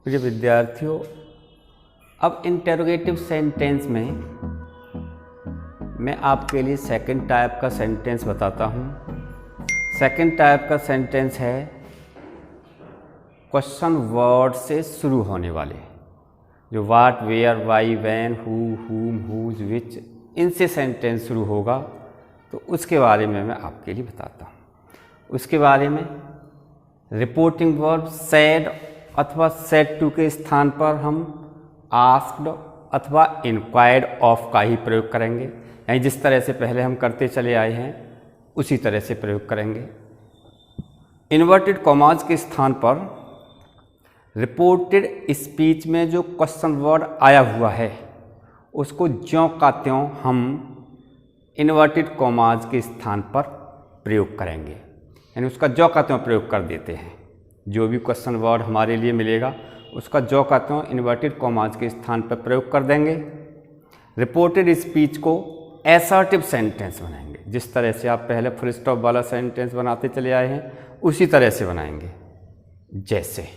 प्रिय विद्यार्थियों, अब इंटेरोगेटिव सेंटेंस में मैं आपके लिए सेकंड टाइप का सेंटेंस बताता हूँ। सेकंड टाइप का सेंटेंस है क्वेश्चन वर्ड से शुरू होने वाले, जो वाट, वेयर, वाई, वैन, हु, हुम, हुज, विच, इनसे सेंटेंस शुरू होगा। तो उसके बारे में मैं आपके लिए बताता हूँ। उसके बारे में रिपोर्टिंग वर्ब सेड अथवा सेड टू के स्थान पर हम आस्क्ड अथवा इंक्वायर्ड ऑफ का ही प्रयोग करेंगे, यानी जिस तरह से पहले हम करते चले आए हैं उसी तरह से प्रयोग करेंगे। इन्वर्टेड कॉमाज के स्थान पर रिपोर्टेड स्पीच में जो क्वेश्चन वर्ड आया हुआ है उसको ज्यों का त्यों हम इन्वर्टेड कॉमाज के स्थान पर प्रयोग करेंगे, यानी उसका ज्यों का त्यों प्रयोग कर देते हैं। जो भी क्वेश्चन वर्ड हमारे लिए मिलेगा उसका ज्यों का त्यों इन्वर्टेड कॉमाज के स्थान पर प्रयोग कर देंगे। रिपोर्टेड स्पीच को असर्टिव सेंटेंस बनाएंगे, जिस तरह से आप पहले फुल स्टॉप वाला सेंटेंस बनाते चले आए हैं उसी तरह से बनाएंगे। जैसे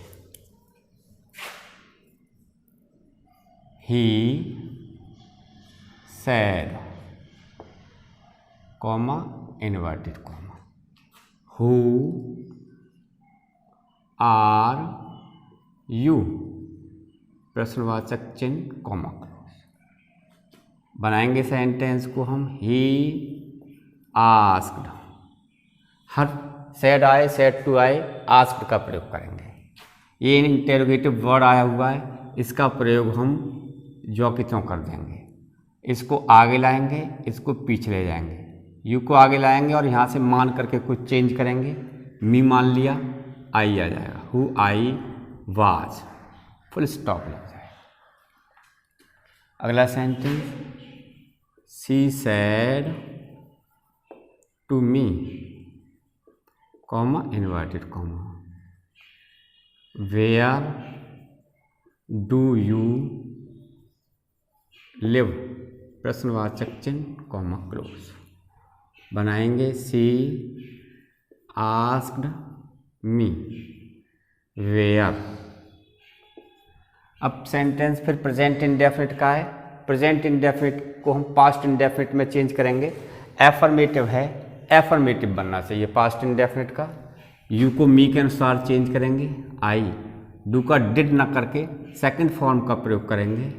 ही said, comma inverted comma, who are you, प्रश्नवाचक चिन्ह कॉमा क्लोज। बनाएंगे सेंटेंस को हम he asked, her said I, said to I, asked का प्रयोग करेंगे। ये इंटेरोगेटिव वर्ड आया हुआ है, इसका प्रयोग हम ज्यों की त्यों कर देंगे। इसको आगे लाएंगे, इसको पीछे ले जाएंगे, यू को आगे लाएंगे और यहाँ से मान करके कुछ चेंज करेंगे। मी मान लिया, आई आ जाएगा, who I was, full stop लग जाएगा। अगला sentence, she said to me, comma inverted comma, where do you live, प्रश्नवाचक चिन्ह कॉमा क्लोज। बनाएंगे सी आस्क्ड मी वेयर। अब सेंटेंस फिर प्रेजेंट इंडेफिनिट का है। प्रेजेंट इंडेफिनिट को हम पास्ट इंडेफिनिट में चेंज करेंगे। एफर्मेटिव है, एफर्मेटिव बनना चाहिए पास्ट इंडेफिनिट का। यू को मी के अनुसार चेंज करेंगे, आई, डू का डिड ना करके सेकंड फॉर्म का प्रयोग करेंगे,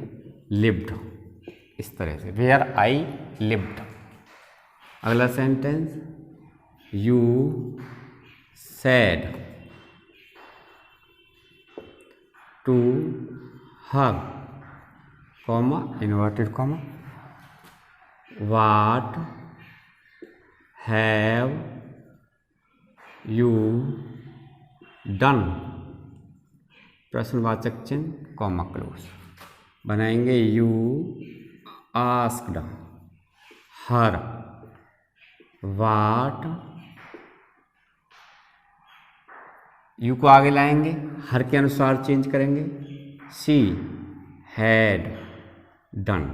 लिव्ड, इस तरह से, वेयर आई लिव्ड। अगला sentence, you said to her, comma inverted comma, what have you done, प्रश्नवाचक चिन्ह कॉमा क्लोज। बनाएंगे you asked her what, you को आगे लाएंगे, हर के अनुसार चेंज करेंगे, शी हैड डन,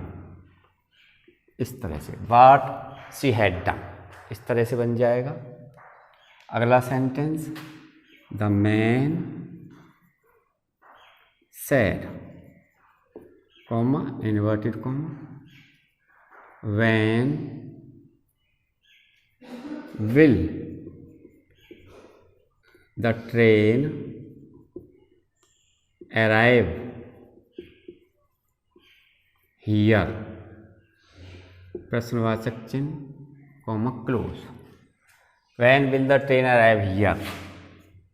इस तरह से, व्हाट शी हैड डन, इस तरह से बन जाएगा। अगला sentence, the man said, comma inverted comma, when will the train arrive here, प्रश्नवाचक चिन्ह comma close. When will the train arrive here.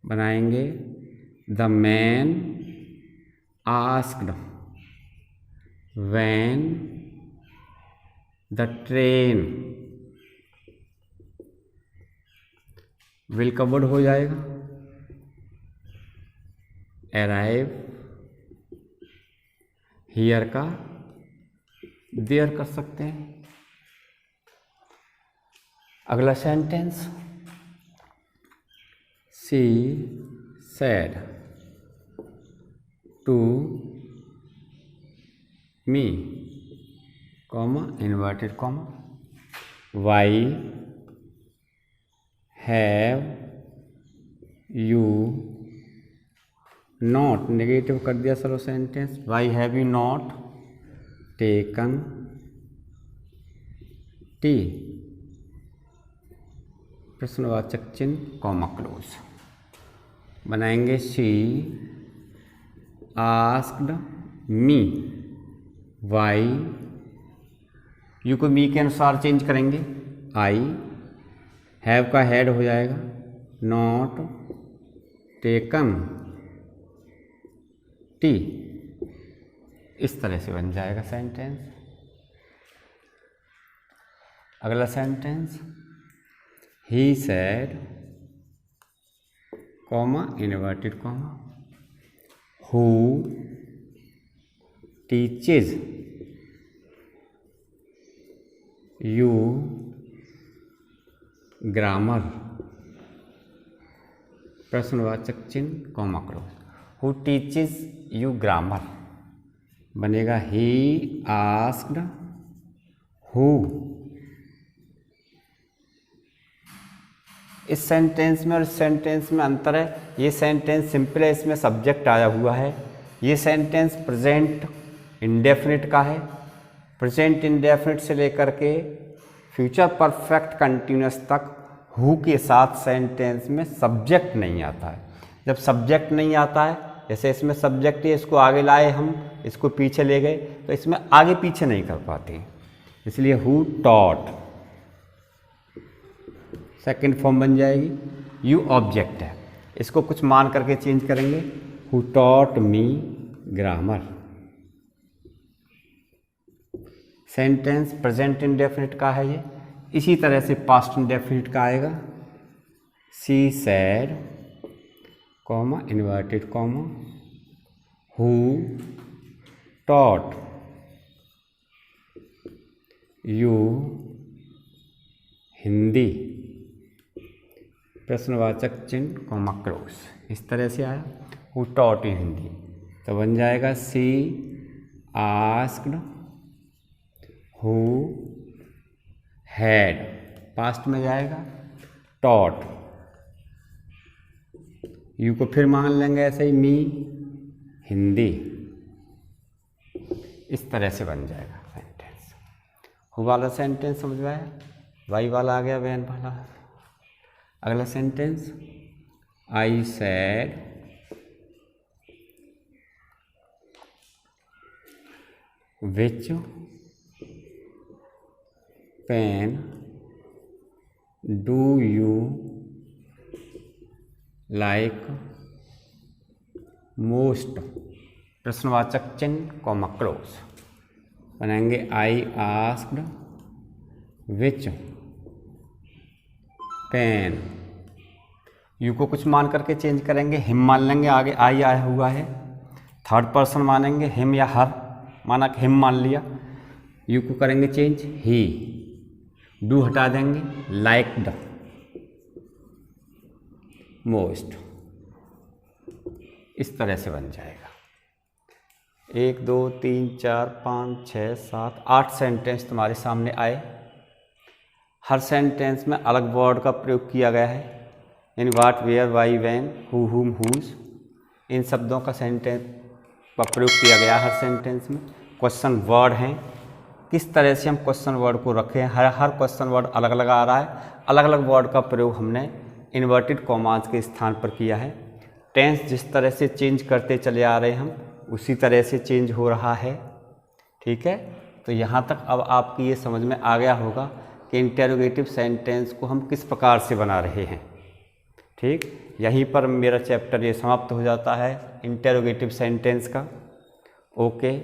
बनाएंगे the man asked when the train, will का वर्ड हो जाएगा, अराइव, हियर का there कर सकते हैं। अगला sentence, she said to me, comma inverted comma, why have you not negative कर दिया sir sentence, why have you not taken tea, प्रश्नवाचक चिन्ह कॉमा क्लोज। बनाएंगे she asked me, why you को मी के अनुसार चेंज करेंगे, आई हैव का हेड हो जाएगा, नॉट टेकन टी, इस तरह से बन जाएगा सेंटेंस। अगला sentence, he said comma inverted comma who teaches you grammar, प्रश्नवाचक चिन्ह comma close. Who teaches you grammar बनेगा ही आस्क्ड हु। इस सेंटेंस में और इस सेंटेंस में अंतर है, ये सेंटेंस सिंपल है, इसमें सब्जेक्ट आया हुआ है। ये सेंटेंस प्रेजेंट इंडेफिनिट का है। प्रेजेंट इंडेफिनिट से लेकर के फ्यूचर परफेक्ट कंटिन्यूअस तक हु के साथ सेंटेंस में सब्जेक्ट नहीं आता है। जब सब्जेक्ट नहीं आता है, जैसे इसमें सब्जेक्ट है, इसको आगे लाए हम, इसको पीछे ले गए, तो इसमें आगे पीछे नहीं कर पाते, इसलिए हु टॉट सेकंड फॉर्म बन जाएगी। यू ऑब्जेक्ट है, इसको कुछ मान करके चेंज करेंगे, who taught me grammar. Sentence present indefinite का है ये। इसी तरह से पास्ट इंडेफिनिट का आएगा, she said comma inverted comma who taught you Hindi, प्रश्नवाचक चिन्ह कॉमा क्लोज। इस तरह से आया, हु टॉट यू हिंदी, तो बन जाएगा सी आस्क्ड हु हैड, पास्ट में जाएगा टॉट, यू को फिर मान लेंगे ऐसे ही मी हिंदी। इस तरह से बन जाएगा सेंटेंस। हु वाला सेंटेंस समझ में आया, वाई वाला आ गया, वैन वाला। अगला sentence, I said which pen do you like most, प्रश्नवाचक चिन्ह कॉमा क्लोज। बनाएंगे I asked which pen, you को कुछ मान करके चेंज करेंगे, हिम मान लेंगे, आगे आई आया हुआ है, थर्ड पर्सन मानेंगे, हिम या हर माना कि हिम मान लिया, यू को करेंगे चेंज ही, डू हटा देंगे, लाइक्ड मोस्ट। इस तरह से बन जाएगा। 1 2 3 4 5 6 7 8 सेंटेंस तुम्हारे सामने आए। हर सेंटेंस में अलग वर्ड का प्रयोग किया गया है, यानी वाट, वेयर, वाई, वैन, हु, हुम, हुज, इन शब्दों का सेंटेंस का प्रयोग किया गया हर सेंटेंस में। क्वेश्चन वर्ड हैं, किस तरह से हम क्वेश्चन वर्ड को रखें, हर क्वेश्चन वर्ड अलग अलग आ रहा है। अलग अलग वर्ड का प्रयोग हमने इन्वर्टेड कॉमास के स्थान पर किया है। टेंस जिस तरह से चेंज करते चले आ रहे हैं हम, उसी तरह से चेंज हो रहा है। ठीक है, तो यहाँ तक अब आपकी ये समझ में आ गया होगा कि इंटेरोगेटिव सेंटेंस को हम किस प्रकार से बना रहे हैं। ठीक, यहीं पर मेरा चैप्टर ये समाप्त हो जाता है इंटेरोगेटिव सेंटेंस का। ओके।